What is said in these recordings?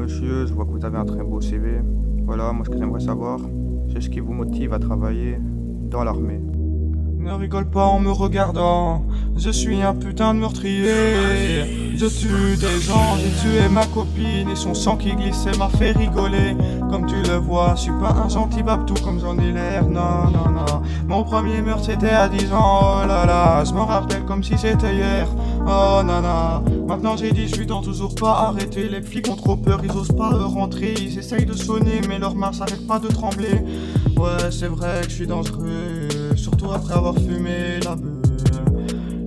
monsieur, je vois que vous avez un très beau CV. Voilà, moi ce que j'aimerais savoir, c'est ce qui vous motive à travailler dans l'armée. Ne rigole pas en me regardant, je suis un putain de meurtrier. Je tue des gens, j'ai tué ma copine et son sang qui glissait m'a fait rigoler. Comme tu le vois, je suis pas un gentil babtou comme j'en ai l'air, non, non, non. Mon premier meurtre c'était à 10 ans, oh là là, je m'en rappelle comme si c'était hier. Oh nana, maintenant j'ai 18 ans, toujours pas arrêté. Les flics ont trop peur, ils osent pas rentrer. Ils essayent de sonner, mais leurs mains s'arrêtent pas de trembler. Ouais, c'est vrai que je suis dangereux, surtout après avoir fumé la beuh.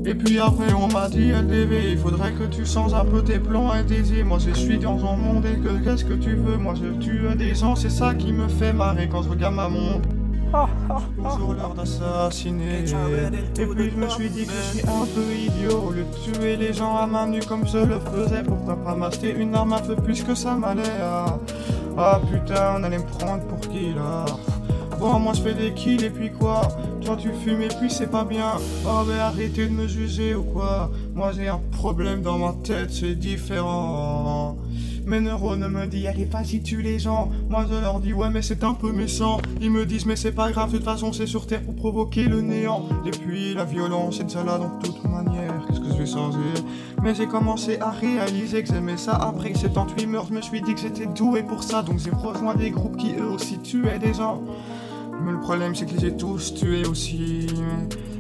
Et puis après on m'a dit LDV, il faudrait que tu changes un peu tes plans et tes idées. Moi je suis dans un monde et que qu'est-ce que tu veux? Moi je tue des gens, c'est ça qui me fait marrer quand je regarde ma montre. Toujours l'heure d'assassiner. Et puis je me suis dit que je suis un peu idiot. Au lieu de tuer les gens à main nue comme je le faisais, pourquoi pas m'acheter une arme un peu plus que ça m'allait. Ah putain, on allait me prendre pour qui là? Bon, moi je fais des kills et puis quoi? Toi tu fumes et puis c'est pas bien. Oh mais arrêtez de me juger ou quoi? Moi j'ai un problème dans ma tête, c'est différent. Mes neurones me disent allez vas-y tue les gens. Moi je leur dis ouais mais c'est un peu méchant. Ils me disent mais c'est pas grave, de toute façon c'est sur terre pour provoquer le néant. Et puis la violence c'est déjà là dans toute manière. Qu'est-ce que je vais changer? Mais j'ai commencé à réaliser que j'aimais ça. Après que 78 meurtres, je me suis dit que j'étais doué pour ça. Donc j'ai rejoint des groupes qui eux aussi tuaient des gens. Mais le problème c'est que je les ai tous tués aussi.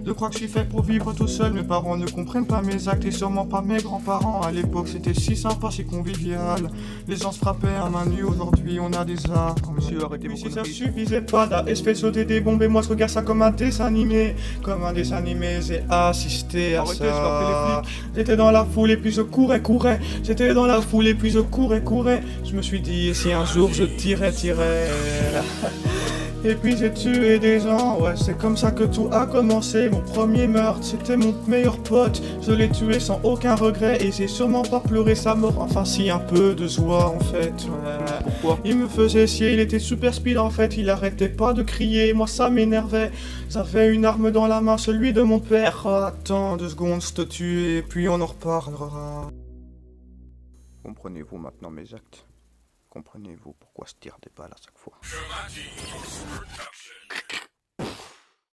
Je crois que je suis fait pour vivre tout seul. Mes parents ne comprennent pas mes actes et sûrement pas mes grands-parents. À l'époque c'était si sympa, si convivial. Les gens se frappaient à main nue, aujourd'hui on a des armes. Monsieur, arrêtez vos Si ça conneries. suffisait pas d'espèce sauter des bombes et moi je regarde ça comme un dessin animé. Comme un dessin animé, j'ai assisté à Arrêtez, je vais ça. appeler les flics. J'étais dans la foule et puis je courais. J'étais dans la foule et puis je courais. Je me suis dit si un jour je tirais. Et puis j'ai tué des gens, ouais c'est comme ça que tout a commencé. Mon premier meurtre, c'était mon meilleur pote. Je l'ai tué sans aucun regret et j'ai sûrement pas pleuré sa mort. Enfin si, un peu de joie en fait. Ouais. Pourquoi? Il me faisait chier, il était super speed en fait. Il arrêtait pas de crier, moi ça m'énervait. J'avais une arme dans la main, celui de mon père. Oh, attends 2 secondes, je te tue et puis on en reparlera. Comprenez-vous maintenant mes actes? Comprenez-vous pourquoi je tire des balles à chaque fois?